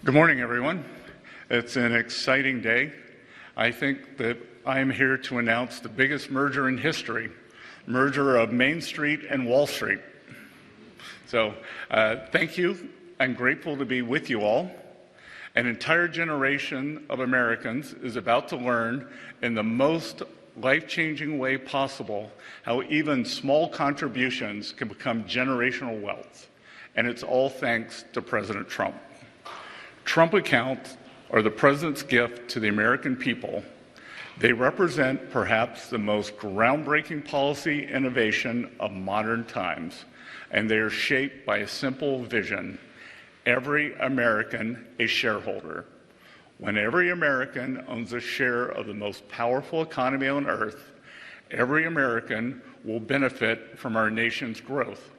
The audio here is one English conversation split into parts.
Good morning, everyone. It's an exciting day. I think that I am here to announce the biggest merger in history, merger of Main Street and Wall Street. So thank you. I'm grateful to be with you all. An entire generation of Americans is about to learn in the most life-changing way possible how even small contributions can become generational wealth. And it's all thanks to President Trump. Trump accounts are the president's gift to the American people. They represent perhaps the most groundbreaking policy innovation of modern times, and they are shaped by a simple vision: every American a shareholder. When every American owns a share of the most powerful economy on earth, every American will benefit from our nation's growth.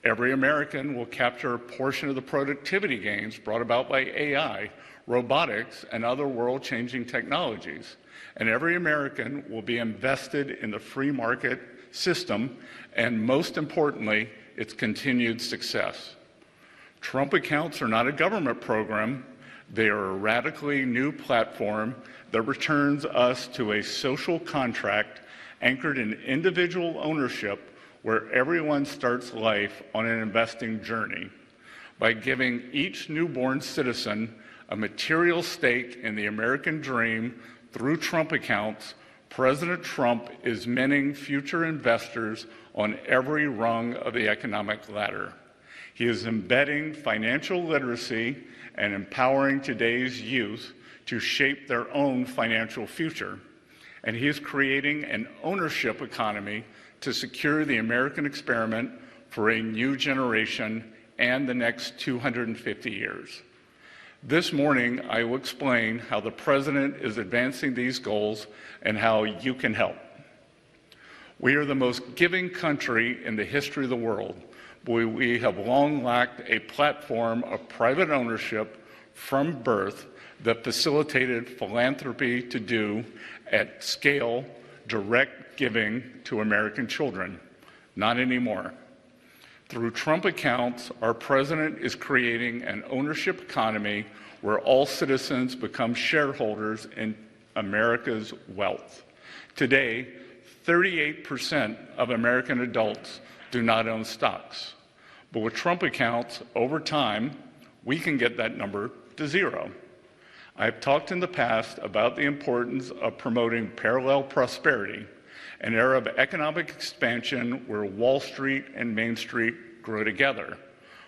Every American will capture a portion of the productivity gains brought about by AI, robotics, and other world-changing technologies. And every American will be invested in the free market system and, most importantly, its continued success. Trump accounts are not a government program. They are a radically new platform that returns us to a social contract anchored in individual ownership, where everyone starts life on an investing journey. By giving each newborn citizen a material stake in the American dream through Trump accounts, President Trump is minting future investors on every rung of the economic ladder. He is embedding financial literacy and empowering today's youth to shape their own financial future. And he is creating an ownership economy to secure the American experiment for a new generation and the next 250 years. This morning, I will explain how the President is advancing these goals and how you can help. We are the most giving country in the history of the world, but we have long lacked a platform of private ownership from birth that facilitated philanthropy to do at scale direct giving to American children. Not anymore. Through Trump accounts, our president is creating an ownership economy where all citizens become shareholders in America's wealth. Today, 38% of American adults do not own stocks. But with Trump accounts, over time, we can get that number to zero. I've talked in the past about the importance of promoting parallel prosperity, an era of economic expansion where Wall Street and Main Street grow together.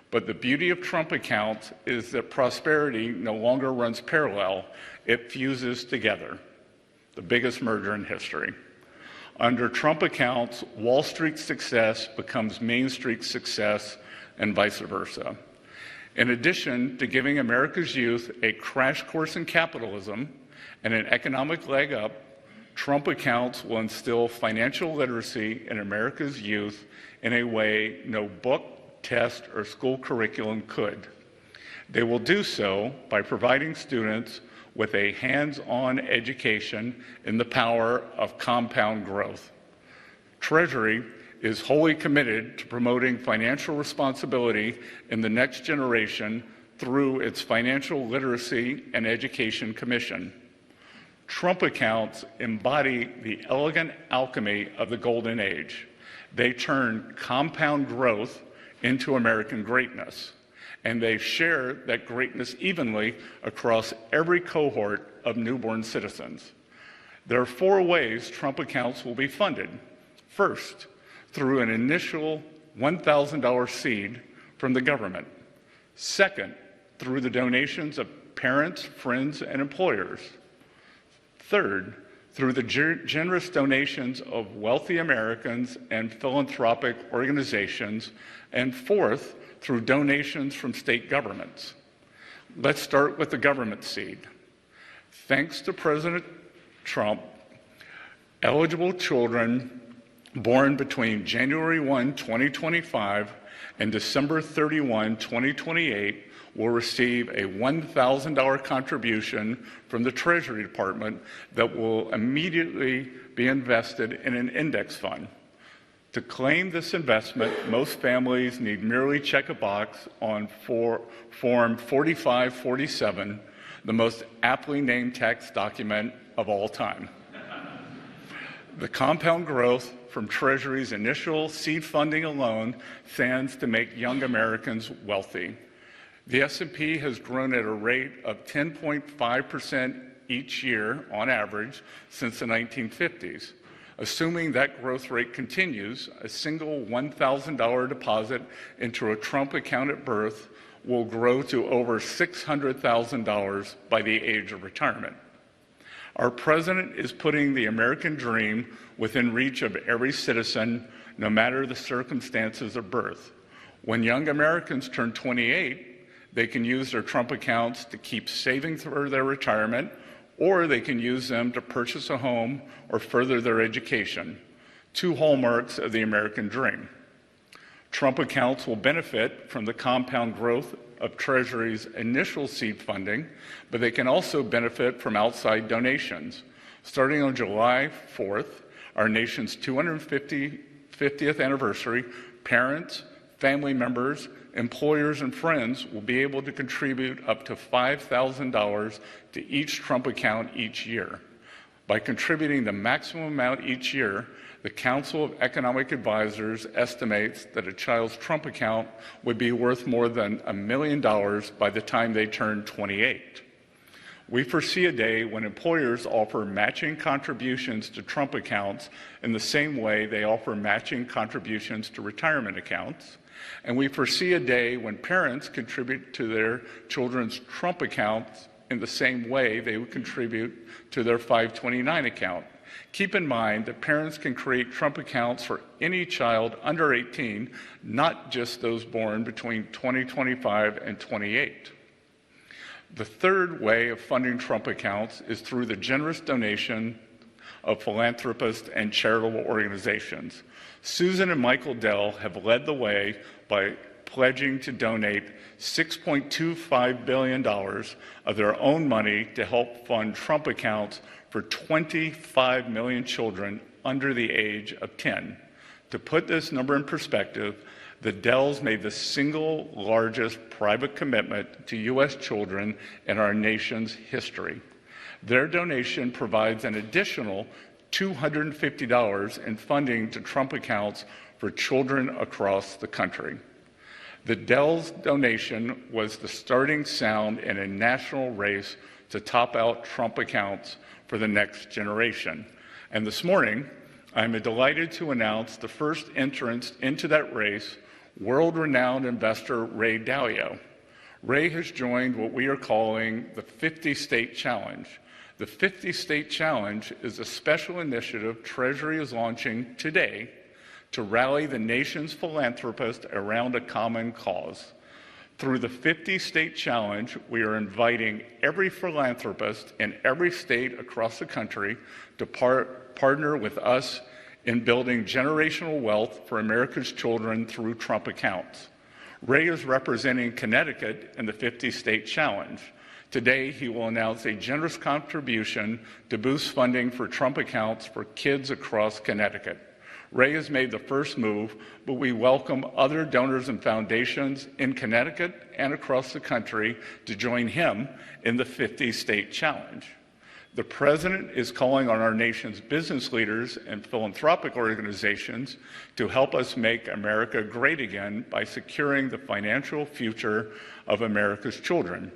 But the beauty of Trump accounts is that prosperity no longer runs parallel, it fuses together. The biggest merger in history. Under Trump accounts, Wall Street's success becomes Main Street's success and vice versa. In addition to giving America's youth a crash course in capitalism and an economic leg up, Trump accounts will instill financial literacy in America's youth in a way no book, test, or school curriculum could. They will do so by providing students with a hands-on education in the power of compound growth. Treasury is wholly committed to promoting financial responsibility in the next generation through its Financial Literacy and Education Commission. Trump accounts embody the elegant alchemy of the golden age. They turn compound growth into American greatness, and they share that greatness evenly across every cohort of newborn citizens. There are 4 ways Trump accounts will be funded. First, through an initial $1,000 seed from the government. Second, through the donations of parents, friends, and employers. Third, through the generous donations of wealthy Americans and philanthropic organizations. And fourth, through donations from state governments. Let's start with the government seed. Thanks to President Trump, eligible children born between January 1, 2025 and December 31, 2028 will receive a $1,000 contribution from the Treasury Department that will immediately be invested in an index fund. To claim this investment, most families need merely check a box on Form 4547, the most aptly named tax document of all time. The compound growth from Treasury's initial seed funding alone stands to make young Americans wealthy. The S&P has grown at a rate of 10.5% each year on average since the 1950s. Assuming that growth rate continues, a single $1,000 deposit into a Trump account at birth will grow to over $600,000 by the age of retirement. Our president is putting the American dream within reach of every citizen, no matter the circumstances of birth. When young Americans turn 28, they can use their Trump accounts to keep saving for their retirement, or they can use them to purchase a home or further their education, two hallmarks of the American dream. Trump accounts will benefit from the compound growth of Treasury's initial seed funding, but they can also benefit from outside donations. Starting on July 4th, our nation's 250th anniversary, parents, family members, employers, and friends will be able to contribute up to $5,000 to each Trump account each year. By contributing the maximum amount each year, the Council of Economic Advisors estimates that a child's Trump account would be worth more than $1 million by the time they turn 28. We foresee a day when employers offer matching contributions to Trump accounts in the same way they offer matching contributions to retirement accounts. And we foresee a day when parents contribute to their children's Trump accounts in the same way they would contribute to their 529 account. Keep in mind that parents can create Trump accounts for any child under 18, not just those born between 2025 and 28. The third way of funding Trump accounts is through the generous donation of philanthropists and charitable organizations. Susan and Michael Dell have led the way by pledging to donate $6.25 billion of their own money to help fund Trump accounts for 25 million children under the age of 10. To put this number in perspective, the Dells made the single largest private commitment to U.S. children in our nation's history. Their donation provides an additional $250 in funding to Trump accounts for children across the country. The Dells' donation was the starting sound in a national race to top out Trump accounts for the next generation. And this morning, I'm delighted to announce the first entrance into that race, world-renowned investor Ray Dalio. Ray has joined what we are calling the 50-State Challenge. The 50-State Challenge is a special initiative Treasury is launching today to rally the nation's philanthropists around a common cause. Through the 50-State Challenge, we are inviting every philanthropist in every state across the country to partner with us in building generational wealth for America's children through Trump accounts. Ray is representing Connecticut in the 50-State Challenge. Today, he will announce a generous contribution to boost funding for Trump accounts for kids across Connecticut. Ray has made the first move, but we welcome other donors and foundations in Connecticut and across the country to join him in the 50-State Challenge. The President is calling on our nation's business leaders and philanthropic organizations to help us make America great again by securing the financial future of America's children.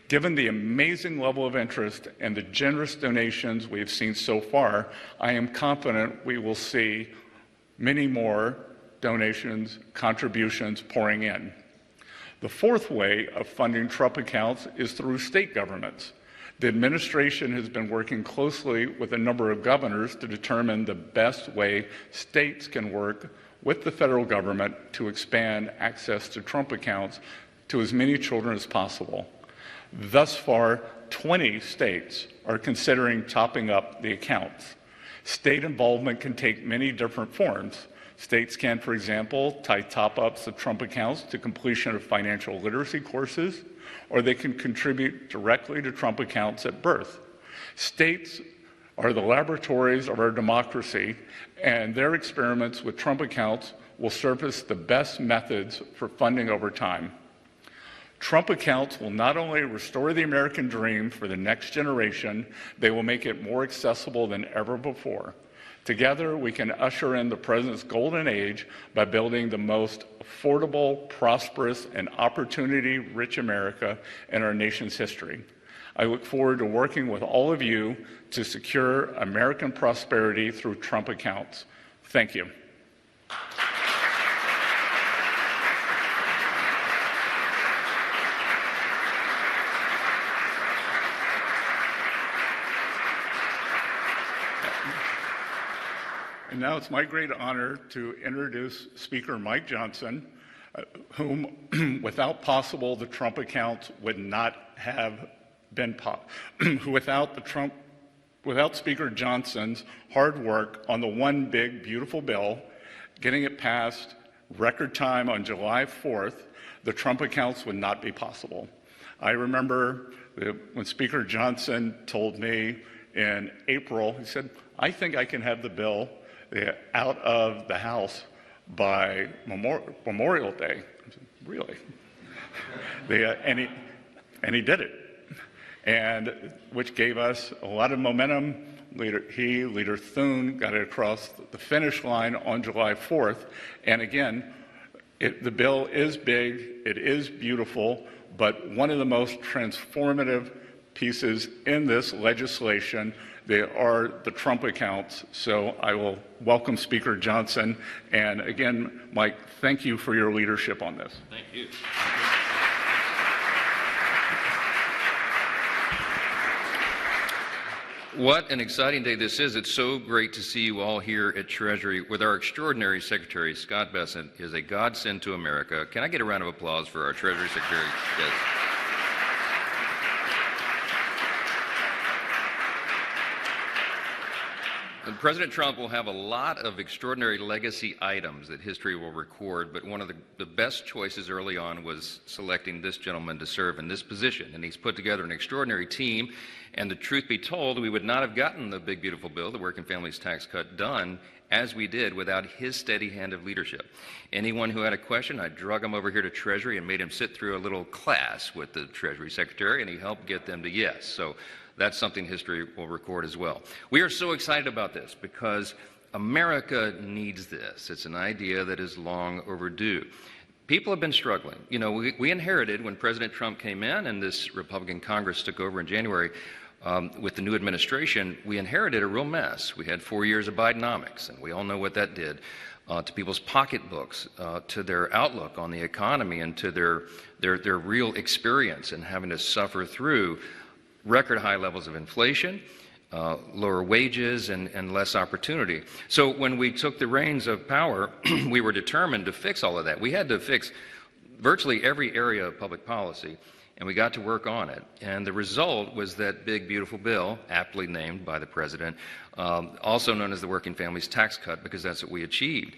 Given the amazing level of interest and the generous donations we have seen so far, I am confident we will see many more donations, contributions pouring in. The fourth way of funding Trump accounts is through state governments. The administration has been working closely with a number of governors to determine the best way states can work with the federal government to expand access to Trump accounts to as many children as possible. Thus far, 20 states are considering topping up the accounts. State involvement can take many different forms. States can, for example, tie top-ups of Trump accounts to completion of financial literacy courses, or they can contribute directly to Trump accounts at birth. States are the laboratories of our democracy, and their experiments with Trump accounts will surface the best methods for funding over time. Trump accounts will not only restore the American dream for the next generation, they will make it more accessible than ever before. Together, we can usher in the president's golden age by building the most affordable, prosperous, and opportunity-rich America in our nation's history. I look forward to working with all of you to secure American prosperity through Trump accounts. Thank you. And now it's my great honor to introduce Speaker Mike Johnson, whom, without possible, the Trump accounts would not have been without Speaker Johnson's hard work on the one big, beautiful bill, getting it passed record time on July 4th, the Trump accounts would not be possible. I remember when Speaker Johnson told me in April, he said, I think I can have the bill out of the House by Memorial Day. I said, really? And he did it, and which gave us a lot of momentum. Leader Thune got it across the finish line on July 4th. And again, the bill is big, it is beautiful, but one of the most transformative pieces in this legislation, they are the Trump accounts. So I will welcome Speaker Johnson. And again, Mike, thank you for your leadership on this. Thank you. What an exciting day this is. It's so great to see you all here at Treasury with our extraordinary Secretary, Scott Bessent, is a godsend to America. Can I get a round of applause for our Treasury Secretary? Yes. President Trump will have a lot of extraordinary legacy items that history will record, but one of the best choices early on was selecting this gentleman to serve in this position. And he's put together an extraordinary team, and the truth be told, we would not have gotten the big, beautiful bill, the Working Families Tax Cut, done as we did without his steady hand of leadership. Anyone who had a question, I drug him over here to Treasury and made him sit through a little class with the Treasury Secretary, and he helped get them to yes. So that's something history will record as well. We are so excited about this because America needs this. It's an idea that is long overdue. People have been struggling. You know, we inherited when President Trump came in and this Republican Congress took over in January with the new administration, we inherited a real mess. We had 4 years of Bidenomics, and we all know what that did to people's pocketbooks, to their outlook on the economy, and to their real experience in having to suffer through record high levels of inflation, lower wages, and less opportunity. So when we took the reins of power, we were determined to fix all of that. We had to fix virtually every area of public policy, and we got to work on it. And the result was that big, beautiful bill, aptly named by the president, also known as the Working Families Tax Cut, because that's what we achieved.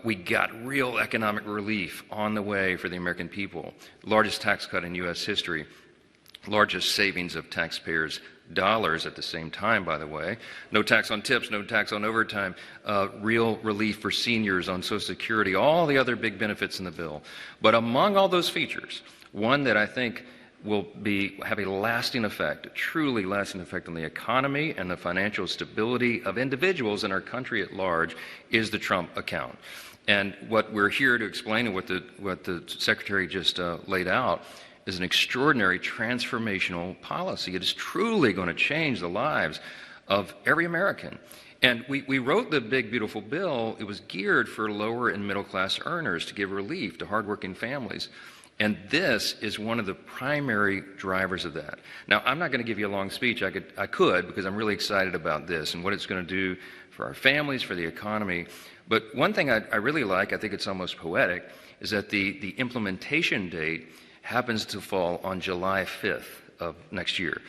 We got real economic relief on the way for the American people. Largest tax cut in U.S. history. Largest savings of taxpayers' dollars at the same time, by the way. No tax on tips, no tax on overtime, real relief for seniors on Social Security, all the other big benefits in the bill. But among all those features, one that I think will have a lasting effect, a truly lasting effect on the economy and the financial stability of individuals in our country at large, is the Trump account. And what we're here to explain, and what the Secretary just laid out, is an extraordinary transformational policy. It is truly going to change the lives of every American. And we wrote the big, beautiful bill. It was geared for lower and middle class earners to give relief to hardworking families. And this is one of the primary drivers of that. Now, I'm not going to give you a long speech. I could, because I'm really excited about this and what it's going to do for our families, for the economy. But one thing I really like, I think it's almost poetic, is that the implementation date happens to fall on July 5th of next year,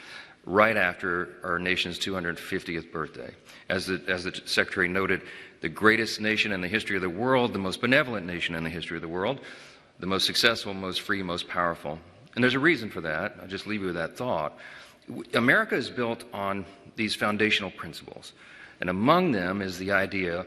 right after our nation's 250th birthday. As the Secretary noted, the greatest nation in the history of the world, the most benevolent nation in the history of the world, the most successful, most free, most powerful. And there's a reason for that. I'll just leave you with that thought. America is built on these foundational principles, and among them is the idea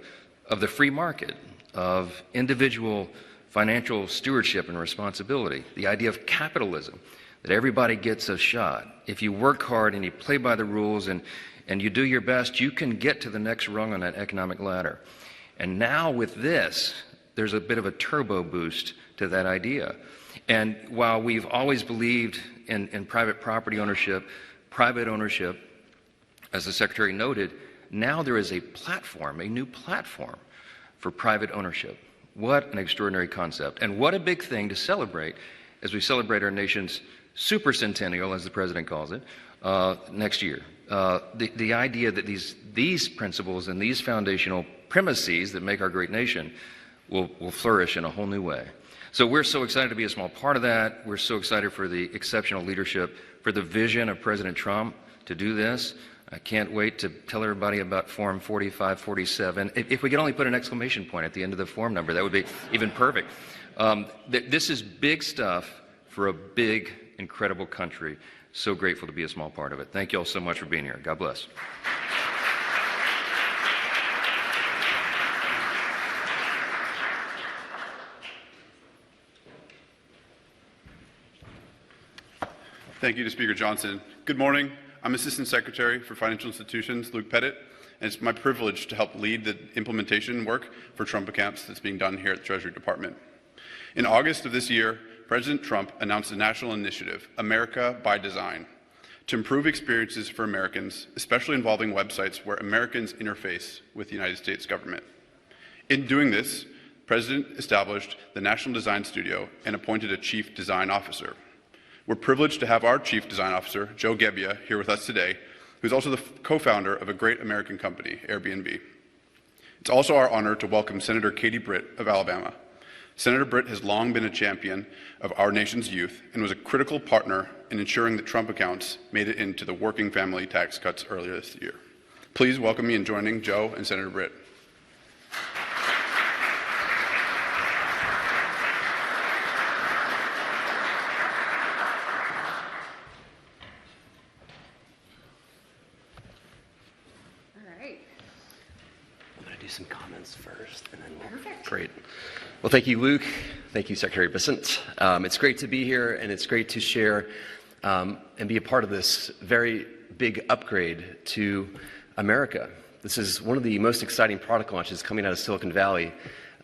of the free market, of individual financial stewardship and responsibility, the idea of capitalism, that everybody gets a shot. If you work hard and you play by the rules and you do your best, you can get to the next rung on that economic ladder. And now with this, there's a bit of a turbo boost to that idea. And while we've always believed in private property ownership, private ownership, as the Secretary noted, now there is a platform, a new platform for private ownership. What an extraordinary concept. And what a big thing to celebrate as we celebrate our nation's supercentennial, as the President calls it, next year. The idea that these principles and these foundational premises that make our great nation will flourish in a whole new way. So we're so excited to be a small part of that. We're so excited for the exceptional leadership, for the vision of President Trump to do this. I can't wait to tell everybody about Form 4547. If we could only put an exclamation point at the end of the form number, that would be even perfect. This is big stuff for a big, incredible country. So grateful to be a small part of it. Thank you all so much for being here. God bless. Thank you to Speaker Johnson. Good morning. I'm Assistant Secretary for Financial Institutions, Luke Pettit, and it's my privilege to help lead the implementation work for Trump accounts that's being done here at the Treasury Department. In August of this year, President Trump announced a national initiative, America by Design, to improve experiences for Americans, especially involving websites where Americans interface with the United States government. In doing this, the President established the National Design Studio and appointed a Chief Design Officer. We're privileged to have our Chief Design Officer, Joe Gebbia, here with us today, who's also the co-founder of a great American company, Airbnb. It's also our honor to welcome Senator Katie Britt of Alabama. Senator Britt has long been a champion of our nation's youth and was a critical partner in ensuring that Trump accounts made it into the working family tax cuts earlier this year. Please welcome me in joining Joe and Senator Britt. Some comments first, and then Perfect. Great. Well, thank you, Luke. Thank you, Secretary Bessent. It's great to be here, and it's great to share and be a part of this very big upgrade to America. This is one of the most exciting product launches coming out of Silicon Valley.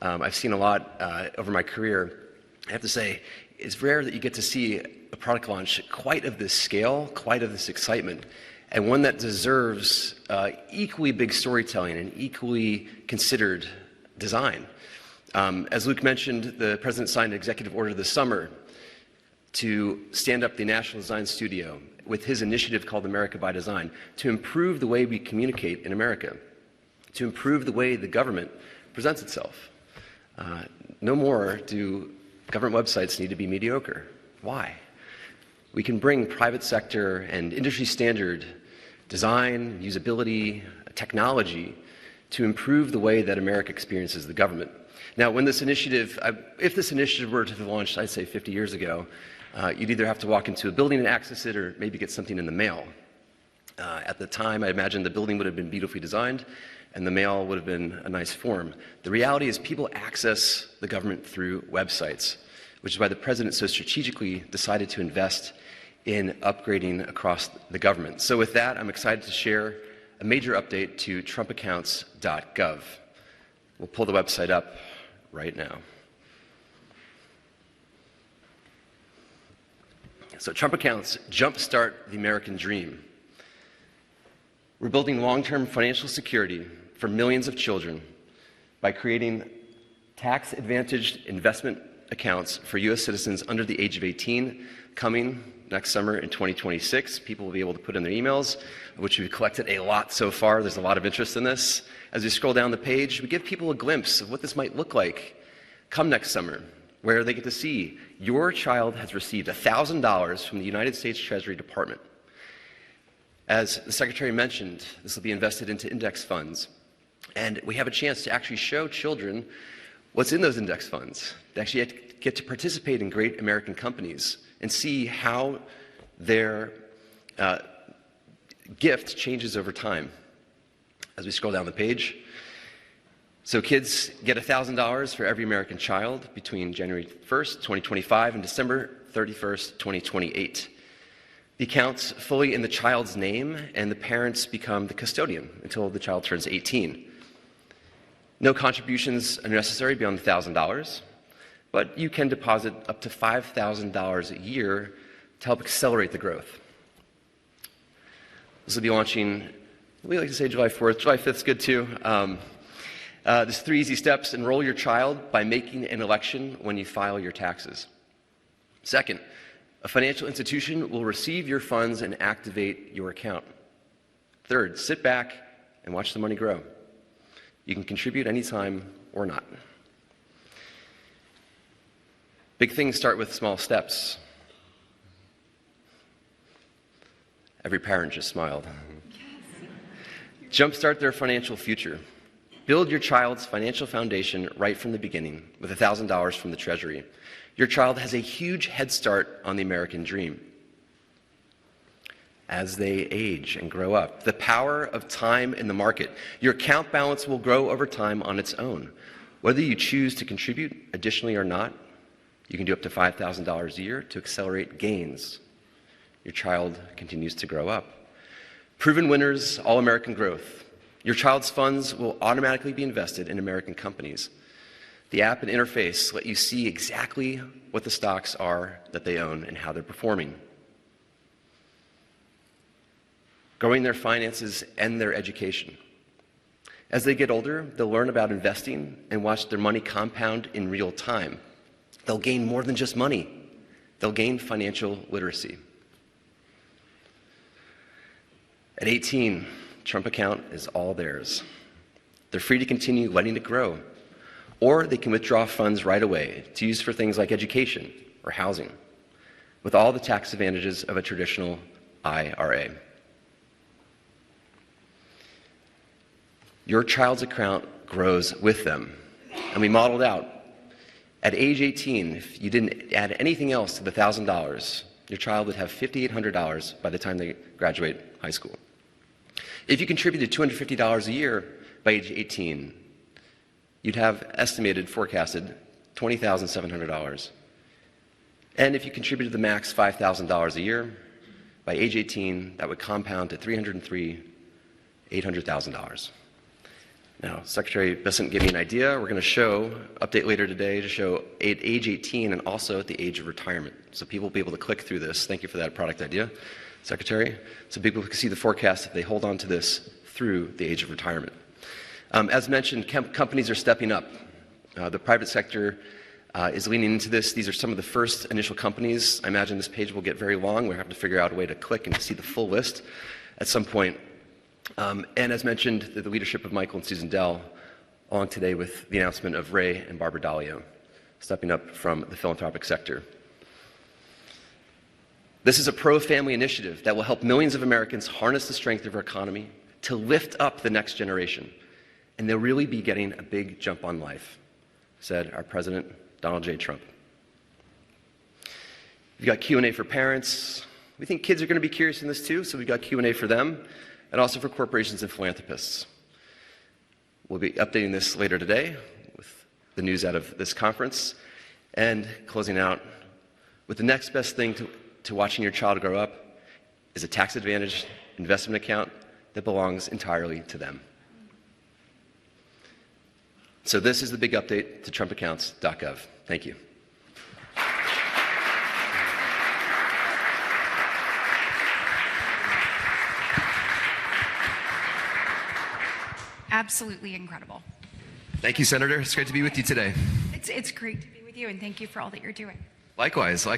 I've seen a lot over my career. I have to say, it's rare that you get to see a product launch quite of this scale, quite of this excitement, and one that deserves equally big storytelling and equally considered design. As Luke mentioned, the President signed an executive order this summer to stand up the National Design Studio with his initiative called America by Design to improve the way we communicate in America, to improve the way the government presents itself. No more do government websites need to be mediocre. Why? We can bring private sector and industry standard design, usability, technology to improve the way that America experiences the government. Now, when this initiative, if this initiative were to have launched, I'd say 50 years ago, you'd either have to walk into a building and access it or maybe get something in the mail. At the time, I imagine the building would have been beautifully designed and the mail would have been a nice form. The reality is people access the government through websites, which is why the President so strategically decided to invest in upgrading across the government. So with that, I'm excited to share a major update to trumpaccounts.gov. We'll pull the website up right now. So Trump accounts jumpstart the American dream. We're building long-term financial security for millions of children by creating tax-advantaged investment accounts for U.S. citizens under the age of 18 coming next summer in 2026. People will be able to put in their emails, which we've collected a lot so far. There's a lot of interest in this. As we scroll down the page, we give people a glimpse of what this might look like come next summer, where they get to see your child has received $1,000 from the United States Treasury Department. As the Secretary mentioned, this will be invested into index funds. And we have a chance to actually show children what's in those index funds. They actually get to participate in great American companies and see how their gift changes over time. As we scroll down the page, so kids get $1,000 for every American child between January 1st, 2025 and December 31st, 2028. The account's fully in the child's name, and the parents become the custodian until the child turns 18. No contributions are necessary beyond the $1,000, but you can deposit up to $5,000 a year to help accelerate the growth. This will be launching, we like to say July 4th. July 5th is good too. There's 3 easy steps. Enroll your child by making an election when you file your taxes. Second, a financial institution will receive your funds and activate your account. Third, sit back and watch the money grow. You can contribute anytime or not. Big things start with small steps. Every parent just smiled. Jumpstart their financial future. Build your child's financial foundation right from the beginning with $1,000 from the Treasury. Your child has a huge head start on the American dream. As they age and grow up, the power of time in the market. Your account balance will grow over time on its own. Whether you choose to contribute additionally or not, you can do up to $5,000 a year to accelerate gains. Your child continues to grow up. Proven winners, all-American growth. Your child's funds will automatically be invested in American companies. The app and interface let you see exactly what the stocks are that they own and how they're performing. Growing their finances and their education. As they get older, they'll learn about investing and watch their money compound in real time. They'll gain more than just money. They'll gain financial literacy. At 18, Trump account is all theirs. They're free to continue letting it grow, or they can withdraw funds right away to use for things like education or housing, with all the tax advantages of a traditional IRA. Your child's account grows with them, and we modeled out. At age 18, if you didn't add anything else to the $1,000, your child would have $5,800 by the time they graduate high school. If you contributed $250 a year by age 18, you'd have estimated, forecasted, $20,700. And if you contributed the max $5,000 a year, by age 18, that would compound to $800,000. Now, Secretary Bessent gave me an idea. We're going to update later today to show at age 18 and also at the age of retirement. So people will be able to click through this. Thank you for that product idea, Secretary. So people can see the forecast if they hold on to this through the age of retirement. As mentioned, companies are stepping up. The private sector is leaning into this. These are some of the first initial companies. I imagine this page will get very long. We'll have to figure out a way to click and see the full list at some point. And as mentioned, the leadership of Michael and Susan Dell, along today with the announcement of Ray and Barbara Dalio, stepping up from the philanthropic sector. This is a pro-family initiative that will help millions of Americans harness the strength of our economy to lift up the next generation. And they'll really be getting a big jump on life, said our President, Donald J. Trump. We've got Q&A for parents. We think kids are going to be curious in this too, so we've got Q&A for them, and also for corporations and philanthropists. We'll be updating this later today with the news out of this conference, and closing out with the next best thing to watching your child grow up is a tax-advantaged investment account that belongs entirely to them. So this is the big update to trumpaccounts.gov. Thank you. Absolutely incredible. Thank you, Senator. It's great to be with you today. It's great to be with you, and thank you for all that you're doing. Likewise. I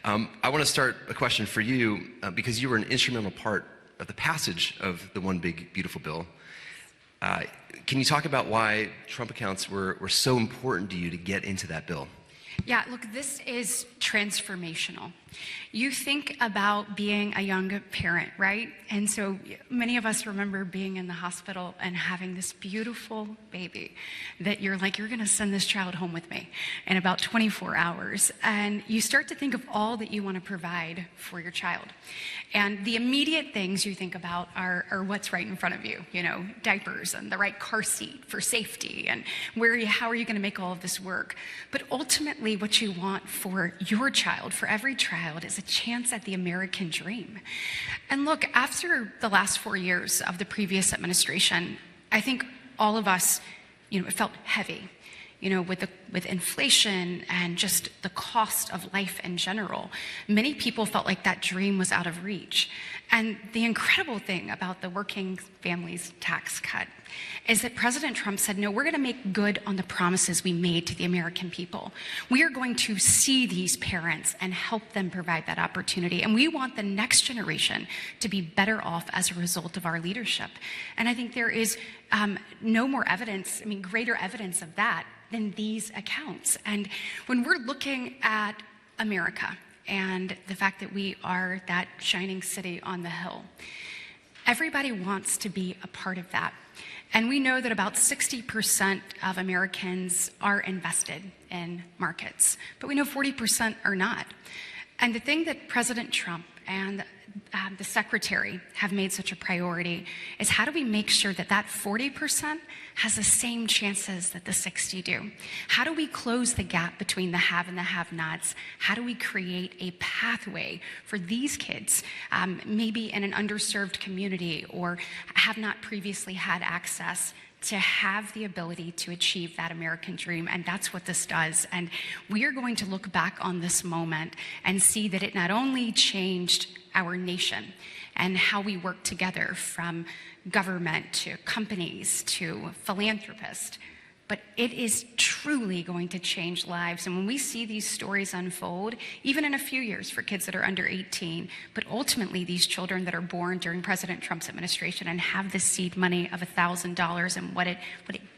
want to start a question for you because you were an instrumental part of the passage of the One Big Beautiful Bill. Can you talk about why Trump accounts were so important to you to get into that bill? Yeah, look, this is transformational. You think about being a young parent, right? And so many of us remember being in the hospital and having this beautiful baby that you're like, you're gonna send this child home with me in about 24 hours. And you start to think of all that you wanna provide for your child. And the immediate things you think about are what's right in front of you, diapers and the right car seat for safety and how are you gonna make all of this work? But ultimately what you want for your child, for every child, is a chance at the American dream. And look, after the last 4 years of the previous administration, I think all of us, it felt heavy, with inflation and just the cost of life in general. Many people felt like that dream was out of reach. And the incredible thing about the working families tax cut is that President Trump said, no, we're going to make good on the promises we made to the American people. We are going to see these parents and help them provide that opportunity. And we want the next generation to be better off as a result of our leadership. And I think there is no more evidence, greater evidence of that than these accounts. And when we're looking at America and the fact that we are that shining city on the hill, everybody wants to be a part of that. And we know that about 60% of Americans are invested in markets, but we know 40% are not. And the thing that President Trump and the Secretary have made such a priority is how do we make sure that that 40% has the same chances that the 60 do? How do we close the gap between the have and the have-nots? How do we create a pathway for these kids, maybe in an underserved community or have not previously had access, to have the ability to achieve that American dream? And that's what this does. And we are going to look back on this moment and see that it not only changed our nation and how we work together, from government to companies to philanthropists, but it is truly going to change lives. And when we see these stories unfold, even in a few years for kids that are under 18, but ultimately these children that are born during President Trump's administration and have the seed money of $1,000 and what it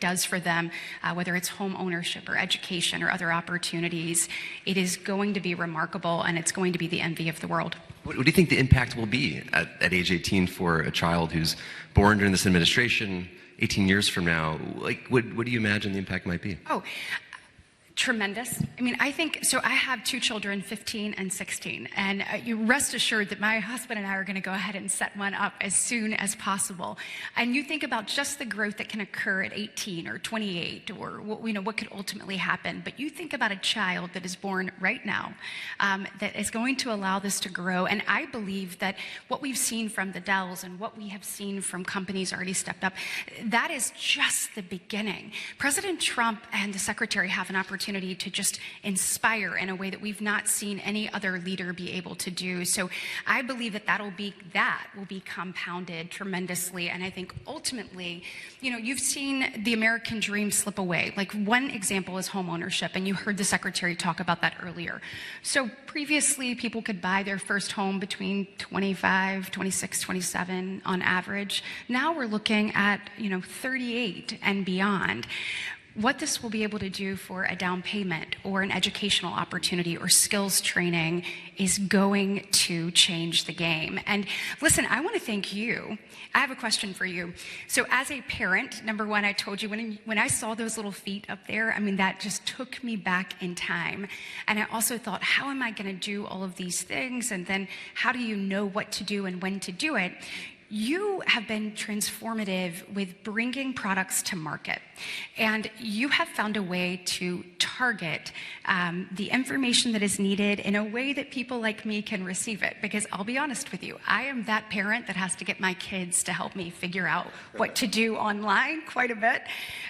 does for them, whether it's home ownership or education or other opportunities, it is going to be remarkable, and it's going to be the envy of the world. What do you think the impact will be at age 18 for a child who's born during this administration? 18 years from now, what do you imagine the impact might be? Oh, tremendous. I think, so I have two children, 15 and 16, and you rest assured that my husband and I are going to go ahead and set one up as soon as possible. And you think about just the growth that can occur at 18 or 28 or what could ultimately happen. But you think about a child that is born right now that is going to allow this to grow. And I believe that what we've seen from the Dells and what we have seen from companies already stepped up, that is just the beginning. President Trump and the Secretary have an opportunity to just inspire in a way that we've not seen any other leader be able to do. So I believe that will be compounded tremendously. And I think ultimately, you've seen the American dream slip away. Like, one example is home ownership, and you heard the Secretary talk about that earlier. So previously, people could buy their first home between 25, 26, 27 on average. Now we're looking at 38 and beyond. What this will be able to do for a down payment or an educational opportunity or skills training is going to change the game. And listen, I want to thank you. I have a question for you. So as a parent, number one, I told you when I saw those little feet up there, that just took me back in time. And I also thought, how am I going to do all of these things? And then how do you know what to do and when to do it? You have been transformative with bringing products to market, and you have found a way to target the information that is needed in a way that people like me can receive it. Because I'll be honest with you, I am that parent that has to get my kids to help me figure out what to do online quite a bit.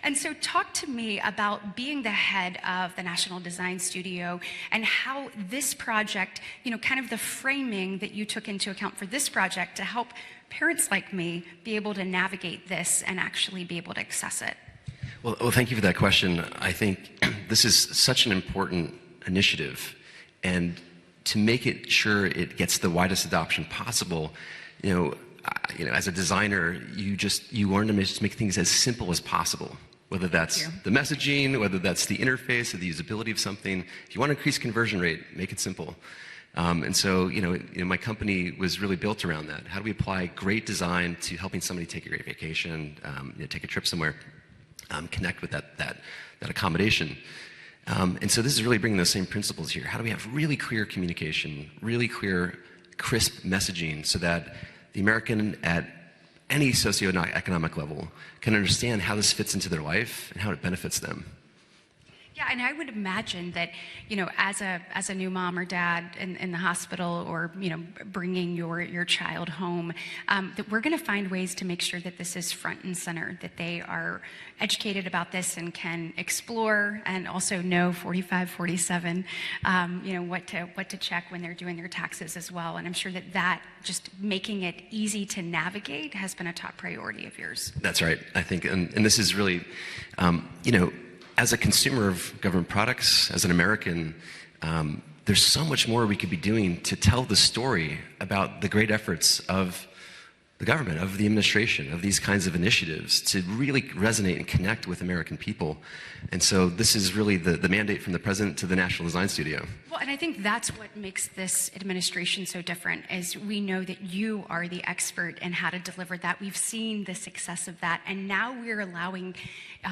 And so talk to me about being the head of the National Design Studio and how this project, kind of the framing that you took into account for this project to help parents like me be able to navigate this and actually be able to access it. Well, thank you for that question. I think this is such an important initiative, and to make it sure it gets the widest adoption possible, as a designer, you learn to just make things as simple as possible. Whether that's the messaging, whether that's the interface or the usability of something. If you want to increase conversion rate, make it simple. And so, my company was really built around that. How do we apply great design to helping somebody take a great vacation, take a trip somewhere, connect with that accommodation? And so this is really bringing those same principles here. How do we have really clear communication, really clear, crisp messaging so that the American at any socioeconomic level can understand how this fits into their life and how it benefits them? Yeah, and I would imagine that, as a new mom or dad in the hospital, or bringing your child home, that we're going to find ways to make sure that this is front and center, that they are educated about this and can explore, and also know 45, 47, what to check when they're doing their taxes as well. And I'm sure that just making it easy to navigate has been a top priority of yours. That's right. I think, and this is really, as a consumer of government products, as an American, there's so much more we could be doing to tell the story about the great efforts of the government, of the administration, of these kinds of initiatives to really resonate and connect with American people. And so this is really the mandate from the president to the National Design Studio. Well, and I think that's what makes this administration so different, is we know that you are the expert in how to deliver that. We've seen the success of that, and now we're allowing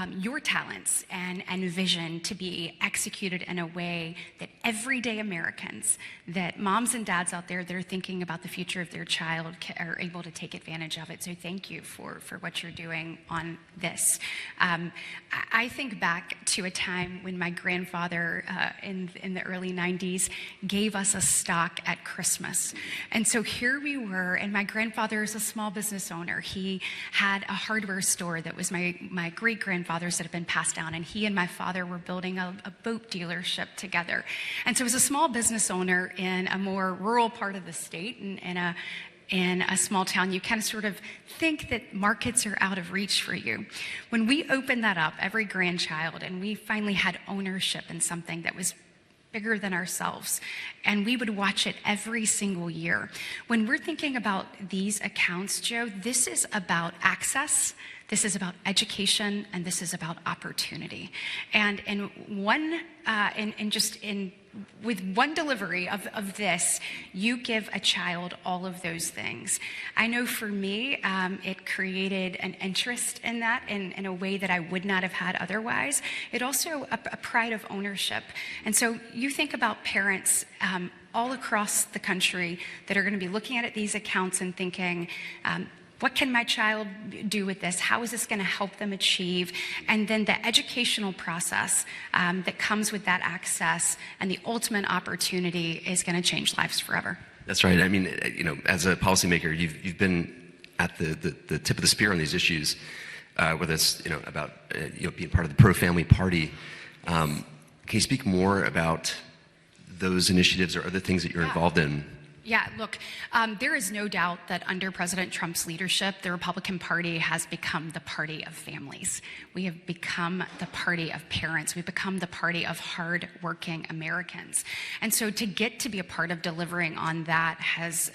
your talents and vision to be executed in a way that everyday Americans, that moms and dads out there that are thinking about the future of their child, are able to take advantage of it. So thank you for what you're doing on this. I think back to a time when my grandfather in the early 90s gave us a stock at Christmas. And so here we were, and my grandfather is a small business owner. He had a hardware store that was my great-grandfather's that had been passed down, and he and my father were building a boat dealership together. And so as a small business owner in a more rural part of the state, in a small town, you kind of sort of think that markets are out of reach for you. When we opened that up, every grandchild, and we finally had ownership in something that was bigger than ourselves, and we would watch it every single year. When we're thinking about these accounts, Joe, this is about access, this is about education, and this is about opportunity. And with one delivery of this, you give a child all of those things. I know for me, it created an interest in that in a way that I would not have had otherwise. It also a pride of ownership. And so you think about parents all across the country that are going to be looking at these accounts and thinking, what can my child do with this? How is this going to help them achieve? And then the educational process that comes with that access and the ultimate opportunity is going to change lives forever. That's right. I mean, as a policymaker, you've been at the tip of the spear on these issues, whether it's about being part of the pro-family party. Can you speak more about those initiatives or other things that you're involved in? Yeah, look, there is no doubt that under President Trump's leadership, the Republican Party has become the party of families. We have become the party of parents. We've become the party of hard-working Americans. And so to get to be a part of delivering on that has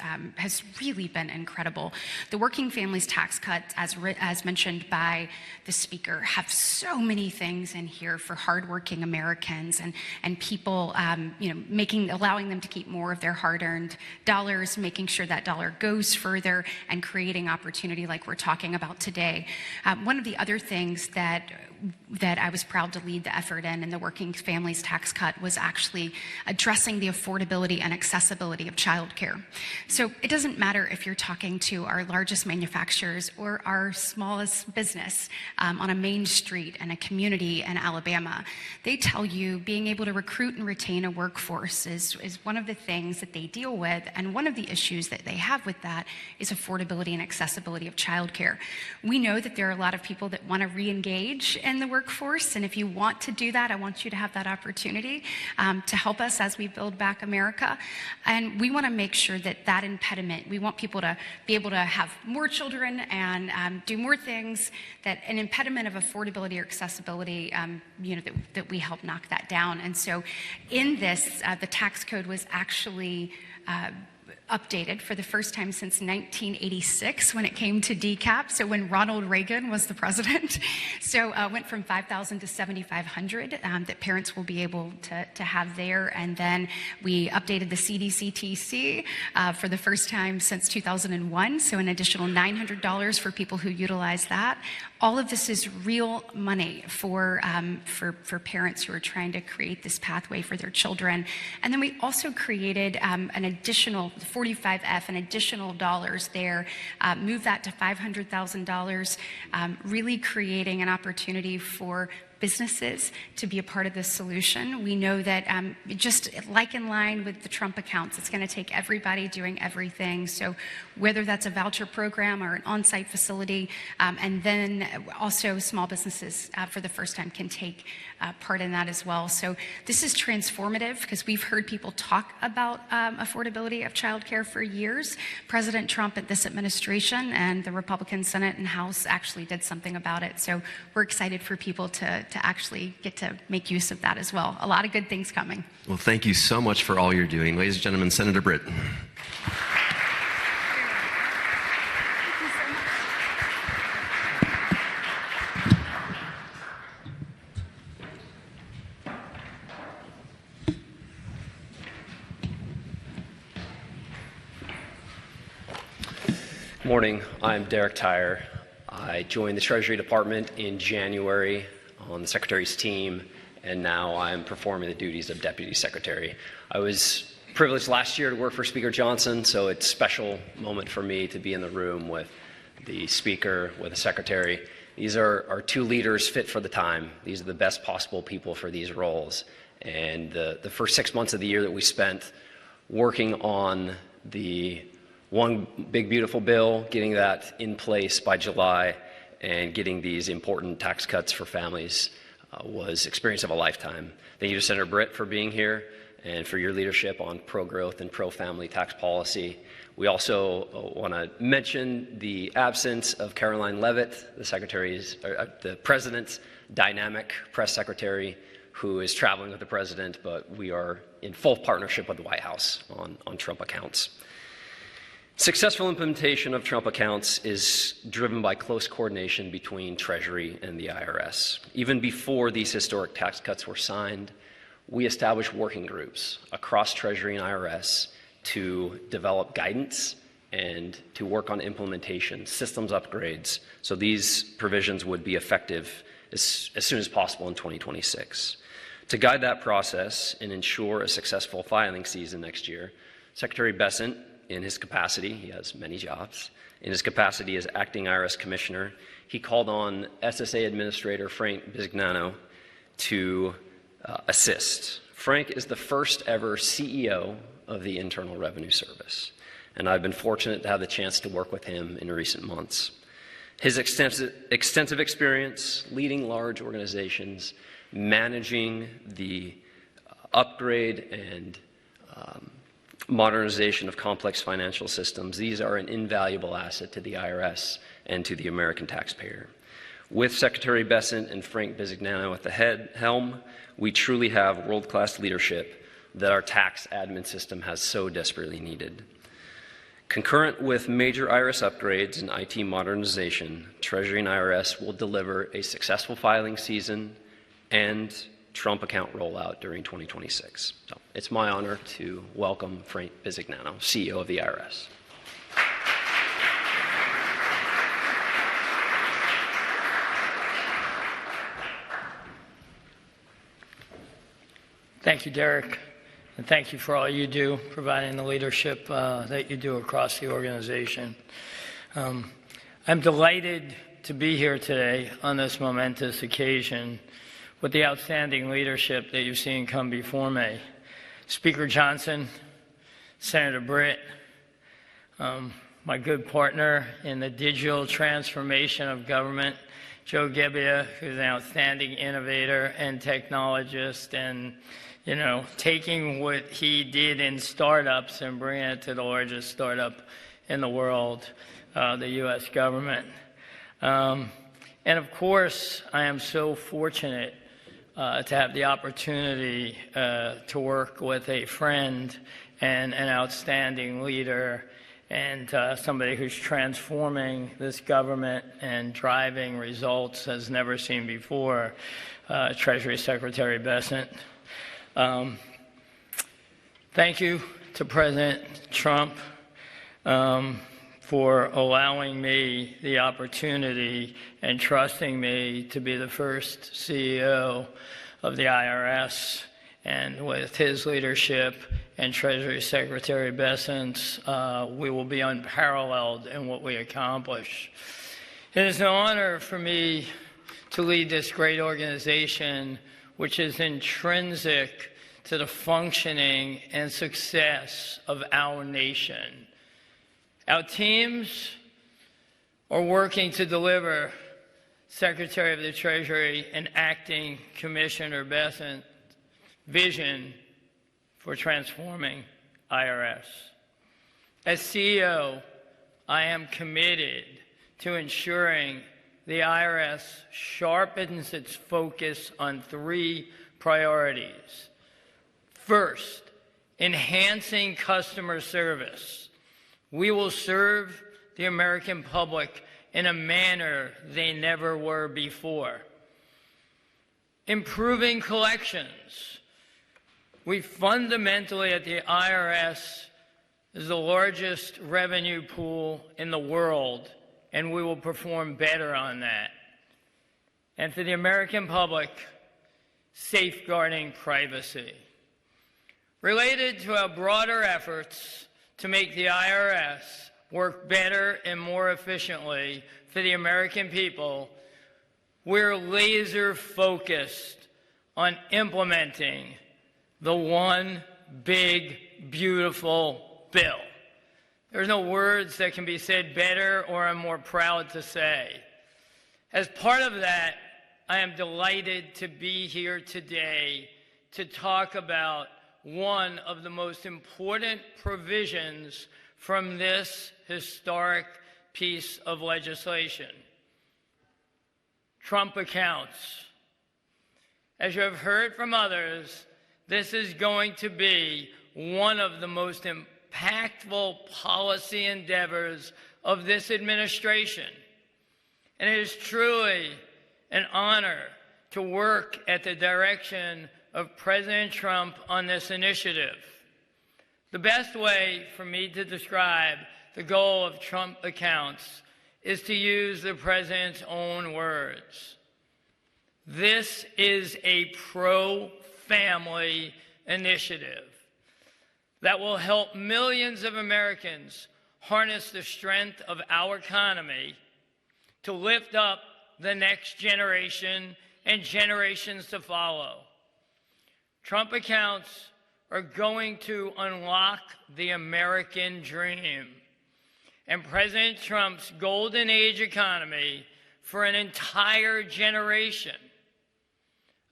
really been incredible. The Working Families Tax Cuts, as mentioned by the speaker, have so many things in here for hardworking Americans and people, allowing them to keep more of their hard-earned dollars, making sure that dollar goes further, and creating opportunity like we're talking about today. One of the other things that I was proud to lead the effort in the Working Families Tax Cut was actually addressing the affordability and accessibility of childcare. So it doesn't matter if you're talking to our largest manufacturers or our smallest business on a main street in a community in Alabama. They tell you being able to recruit and retain a workforce is one of the things that they deal with, and one of the issues that they have with that is affordability and accessibility of childcare. We know that there are a lot of people that want to re-engage in the workforce, and if you want to do that, I want you to have that opportunity to help us as we build back America. And we want to make sure that impediment, we want people to be able to have more children and do more things, that an impediment of affordability or accessibility, that we help knock that down. And so in this, the tax code was actually updated for the first time since 1986 when it came to DCAP, so when Ronald Reagan was the president. So went from 5,000 to 7,500 that parents will be able to have there. And then we updated the CDCTC for the first time since 2001, so an additional $900 for people who utilize that. All of this is real money for parents who are trying to create this pathway for their children. And then we also created an additional 45F, an additional dollars there, move that to $500,000, really creating an opportunity for businesses to be a part of this solution. We know that just like in line with the Trump accounts, it's going to take everybody doing everything. So whether that's a voucher program or an on-site facility, and then also small businesses for the first time can take part in that as well. So this is transformative because we've heard people talk about affordability of childcare for years. President Trump at this administration and the Republican Senate and House actually did something about it. So we're excited for people to actually get to make use of that as well. A lot of good things coming. Well, thank you so much for all you're doing. Ladies and gentlemen, Senator Britt. Good morning. I'm Derek Tyre. I joined the Treasury Department in January on the Secretary's team, and now I'm performing the duties of Deputy Secretary. I was privileged last year to work for Speaker Johnson, so it's a special moment for me to be in the room with the Speaker, with the Secretary. These are two leaders fit for the time. These are the best possible people for these roles. And the first 6 months of the year that we spent working on the one big beautiful bill, getting that in place by July, and getting these important tax cuts for families was experience of a lifetime. Thank you to Senator Britt for being here and for your leadership on pro-growth and pro-family tax policy. We also want to mention the absence of Caroline Leavitt, the President's dynamic press secretary, who is traveling with the President, but we are in full partnership with the White House on Trump accounts. Successful implementation of Trump accounts is driven by close coordination between Treasury and the IRS. Even before these historic tax cuts were signed, we established working groups across Treasury and IRS to develop guidance and to work on implementation, systems upgrades, so these provisions would be effective as soon as possible in 2026. To guide that process and ensure a successful filing season next year, Secretary Bessent, in his capacity, he has many jobs, in his capacity as acting IRS commissioner, he called on SSA Administrator Frank Bisignano to assist. Frank is the first ever CEO of the Internal Revenue Service, and I've been fortunate to have the chance to work with him in recent months. His extensive experience leading large organizations, managing the upgrade and modernization of complex financial systems, these are an invaluable asset to the IRS and to the American taxpayer. With Secretary Bessent and Frank Bisignano at the helm, we truly have world-class leadership that our tax admin system has so desperately needed. Concurrent with major IRS upgrades and IT modernization, Treasury and IRS will deliver a successful filing season and Trump account rollout during 2026. So it's my honor to welcome Frank Bisignano, CEO of the IRS. Thank you, Derek, and thank you for all you do, providing the leadership that you do across the organization. I'm delighted to be here today on this momentous occasion with the outstanding leadership that you've seen come before me. Speaker Johnson, Senator Britt, my good partner in the digital transformation of government, Joe Gebbia, who's an outstanding innovator and technologist, and taking what he did in startups and bringing it to the largest startup in the world, the U.S. government. And of course, I am so fortunate to have the opportunity to work with a friend and an outstanding leader and somebody who's transforming this government and driving results as never seen before, Treasury Secretary Bessent. Thank you to President Trump for allowing me the opportunity and trusting me to be the first CEO of the IRS. And with his leadership and Treasury Secretary Bessent's, we will be unparalleled in what we accomplish. It is an honor for me to lead this great organization, which is intrinsic to the functioning and success of our nation. Our teams are working to deliver Secretary of the Treasury and Acting Commissioner Bessent's vision for transforming IRS. As CEO, I am committed to ensuring the IRS sharpens its focus on 3 priorities. First, enhancing customer service. We will serve the American public in a manner they never were before. Improving collections. We fundamentally at the IRS is the largest revenue pool in the world, and we will perform better on that. And for the American public, safeguarding privacy. Related to our broader efforts to make the IRS work better and more efficiently for the American people, we're laser focused on implementing the one big, beautiful bill. There's no words that can be said better or I'm more proud to say. As part of that, I am delighted to be here today to talk about one of the most important provisions from this historic piece of legislation. Trump accounts. As you have heard from others, this is going to be one of the most impactful policy endeavors of this administration. And it is truly an honor to work at the direction of President Trump on this initiative. The best way for me to describe the goal of Trump accounts is to use the President's own words. This is a pro-family initiative that will help millions of Americans harness the strength of our economy to lift up the next generation and generations to follow. Trump accounts are going to unlock the American dream and President Trump's golden age economy for an entire generation.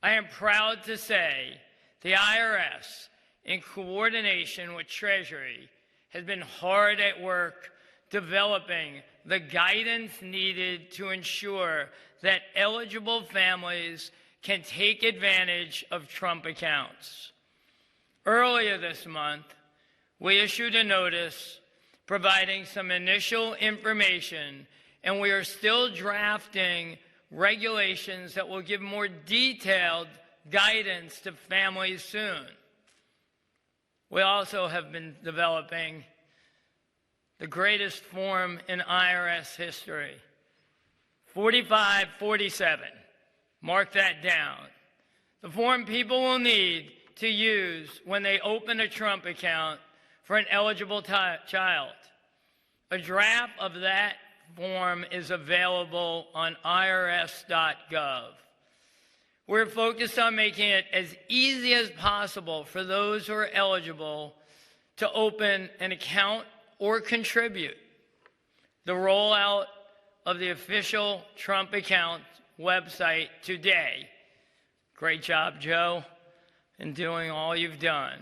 I am proud to say the IRS, in coordination with Treasury, has been hard at work developing the guidance needed to ensure that eligible families can take advantage of Trump accounts. Earlier this month, we issued a notice providing some initial information, and we are still drafting regulations that will give more detailed guidance to families soon. We also have been developing the greatest form in IRS history, 4547. Mark that down. The form people will need to use when they open a Trump account for an eligible child. A draft of that form is available on irs.gov. We're focused on making it as easy as possible for those who are eligible to open an account or contribute. The rollout of the official Trump account website today. Great job, Joe, in doing all you've done.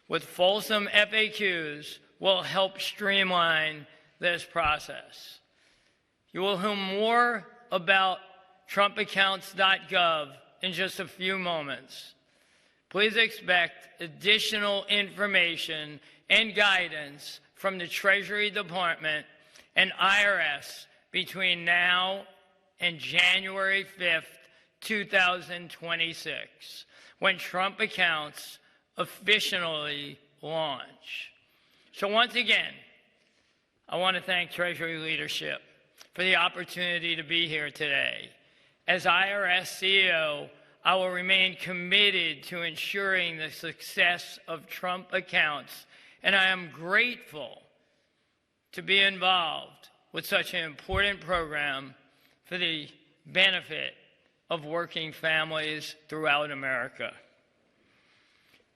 With fulsome FAQs will help streamline this process. You will hear more about TrumpAccounts.gov in just a few moments. please expect additional information and guidance from the Treasury Department and IRS between now and January 5th, 2026, when Trump accounts officially launch. So once again, I want to thank Treasury leadership for the opportunity to be here today. As IRS CEO, I will remain committed to ensuring the success of Trump accounts, and I am grateful to be involved with such an important program for the benefit of working families throughout America.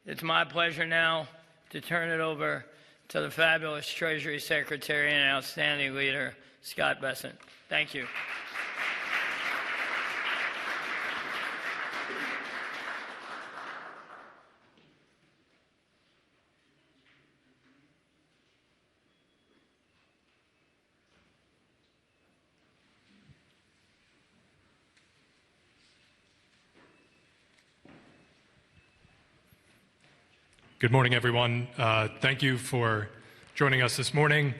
It's my pleasure now to turn it over to the fabulous Treasury Secretary and outstanding leader, Scott Bessent. Thank you. Good morning, everyone. Thank you for joining us this morning.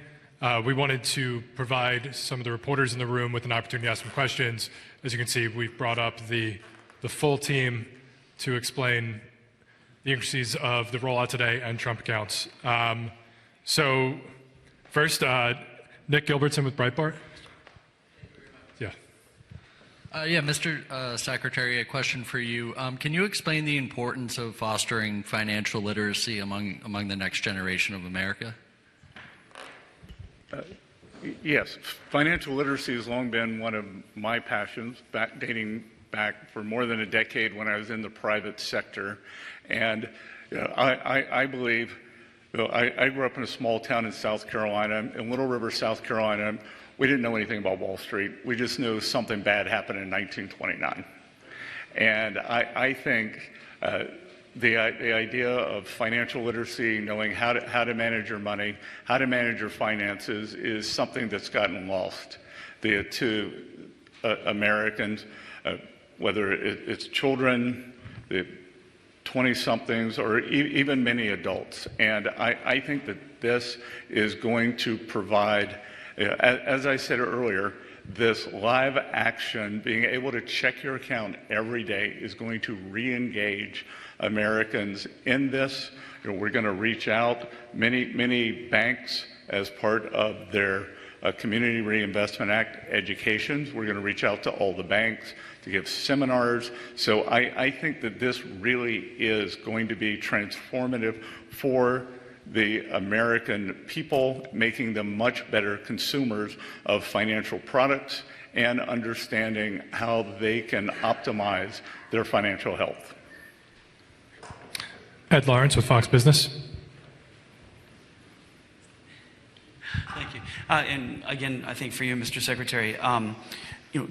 We wanted to provide some of the reporters in the room with an opportunity to ask some questions. As you can see, we've brought up the full team to explain the intricacies of the rollout today and Trump accounts. So first, Nick Gilbertson with Breitbart. Yeah, Mr. Secretary, a question for you. Can you explain the importance of fostering financial literacy among the next generation of America? Yes, financial literacy has long been one of my passions, dating back for more than a decade when I was in the private sector. And I believe, I grew up in a small town in South Carolina, in Little River, South Carolina. We didn't know anything about Wall Street. We just knew something bad happened in 1929. And I think the idea of financial literacy, knowing how to manage your money, how to manage your finances, is something that's gotten lost to Americans, whether it's children, the 20-somethings, or even many adults. And I think that this is going to provide, as I said earlier, this live action, being able to check your account every day, is going to re-engage Americans in this. We're going to reach out. Many banks, as part of their Community Reinvestment Act educations, we're going to reach out to all the banks to give seminars. So I think that this really is going to be transformative for the American people, making them much better consumers of financial products and understanding how they can optimize their financial health. Ed Lawrence with Fox Business. Thank you. And again, I think for you, Mr. Secretary,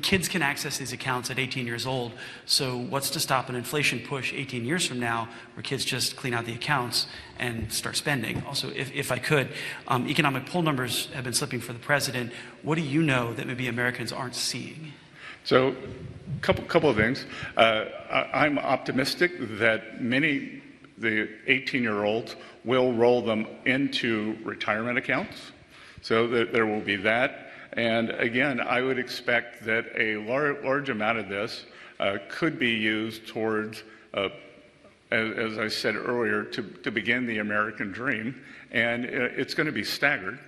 kids can access these accounts at 18 years old. So what's to stop an inflation push 18 years from now where kids just clean out the accounts and start spending? Also, if I could, economic poll numbers have been slipping for the president. What do you know that maybe Americans aren't seeing? So couple of things. I'm optimistic that the 18-year-olds will roll them into retirement accounts. So there will be that. And again, I would expect that a large amount of this could be used towards, as I said earlier, to begin the American dream. And it's going to be staggered.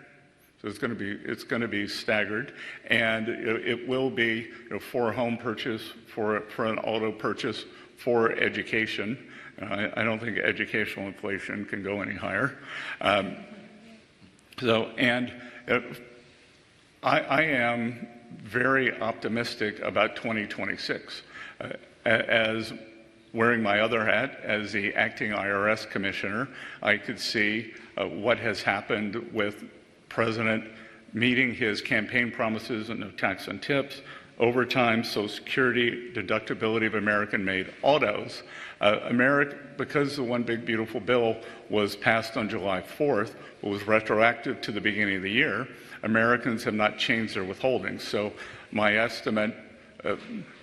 So it's going to be staggered, and it will be for a home purchase, for an auto purchase, for education. I don't think educational inflation can go any higher. I am very optimistic about 2026. As wearing my other hat as the acting IRS commissioner, I could see what has happened with President meeting his campaign promises and no tax on tips, overtime, Social Security, deductibility of American-made autos. Because the One Big Beautiful Bill was passed on July 4th, but was retroactive to the beginning of the year, Americans have not changed their withholdings. So my estimate,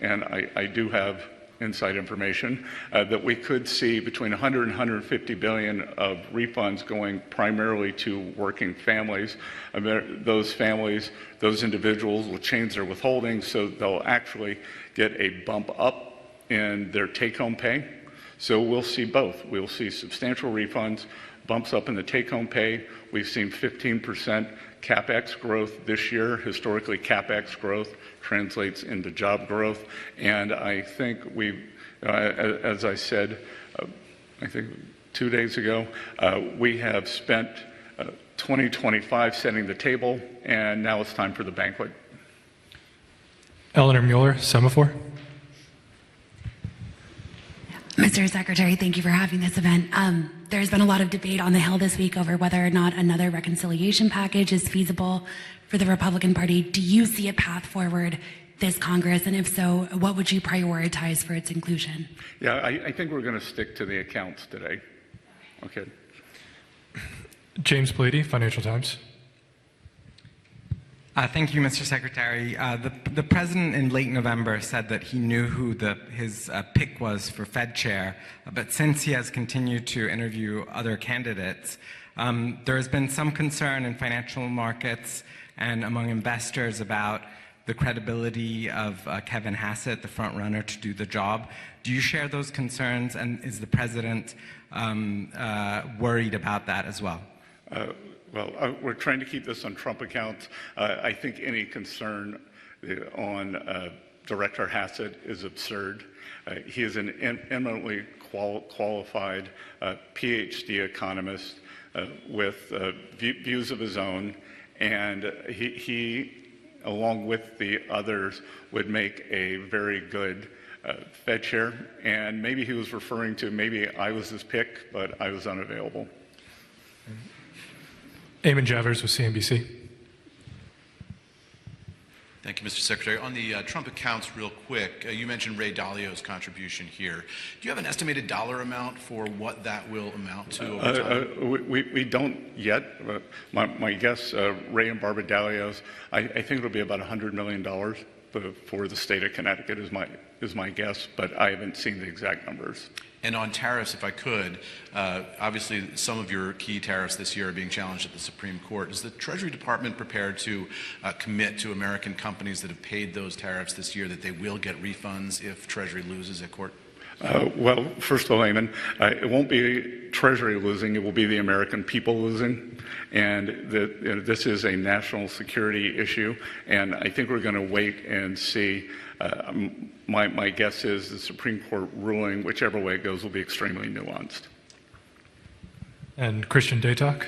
and I do have inside information, that we could see between 100 and 150 billion of refunds going primarily to working families. Those families, those individuals will change their withholdings, so they'll actually get a bump up in their take-home pay. So we'll see both. We'll see substantial refunds, bumps up in the take-home pay. We've seen 15% CapEx growth this year. Historically, CapEx growth translates into job growth. And I think as I said, I think 2 days ago, we have spent 2025 setting the table, and now it's time for the banquet. Eleanor Mueller, Semaphore. Mr. Secretary, thank you for having this event. There's been a lot of debate on the Hill this week over whether or not another reconciliation package is feasible for the Republican Party. Do you see a path forward this Congress? And if so, what would you prioritize for its inclusion? Yeah, I think we're going to stick to the accounts today. Okay. James Plady, Financial Times. Thank you, Mr. Secretary. The president in late November said that he knew who his pick was for Fed chair, but since he has continued to interview other candidates, there has been some concern in financial markets and among investors about the credibility of Kevin Hassett, the front runner to do the job. Do you share those concerns, and is the president worried about that as well? Well, we're trying to keep this on Trump accounts. I think any concern on Director Hassett is absurd. He is an eminently qualified PhD economist with views of his own, and he, along with the others, would make a very good Fed chair. And maybe he was referring to maybe I was his pick, but I was unavailable. Eamon Javers with CNBC. Thank you, Mr. Secretary. On the Trump accounts, real quick, you mentioned Ray Dalio's contribution here. Do you have an estimated dollar amount for what that will amount to over time? We don't yet. My guess, Ray and Barbara Dalio's, I think it'll be about $100 million for the state of Connecticut is my guess, but I haven't seen the exact numbers. And on tariffs, if I could, obviously some of your key tariffs this year are being challenged at the Supreme Court. Is the Treasury Department prepared to commit to American companies that have paid those tariffs this year that they will get refunds if Treasury loses at court? Well, first of all, Eamon, it won't be Treasury losing, it will be the American people losing. And this is a national security issue, and I think we're going to wait and see. My guess is the Supreme Court ruling, whichever way it goes, will be extremely nuanced. And Christian Daytalk.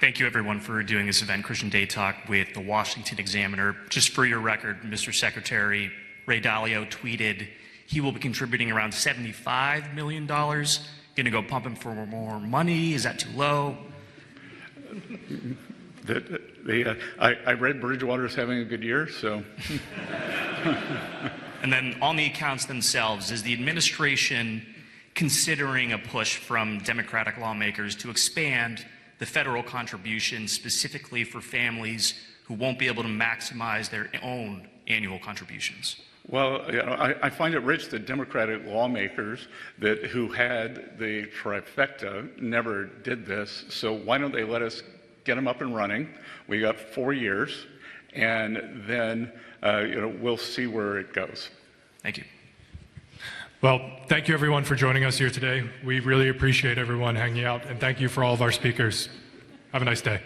Thank you, everyone, for doing this event. Christian Daytalk with the Washington Examiner. Just for your record, Mr. Secretary, Ray Dalio tweeted he will be contributing around $75 million. Going to go pump him for more money? Is that too low? I read Bridgewater's having a good year, so. And then on the accounts themselves, is the administration considering a push from Democratic lawmakers to expand the federal contribution specifically for families who won't be able to maximize their own annual contributions? Well, I find it rich that Democratic lawmakers who had the trifecta never did this. So why don't they let us get them up and running? We got 4 years, and then we'll see where it goes. Thank you. Well, thank you everyone for joining us here today. We really appreciate everyone hanging out, and thank you for all of our speakers. Have a nice day.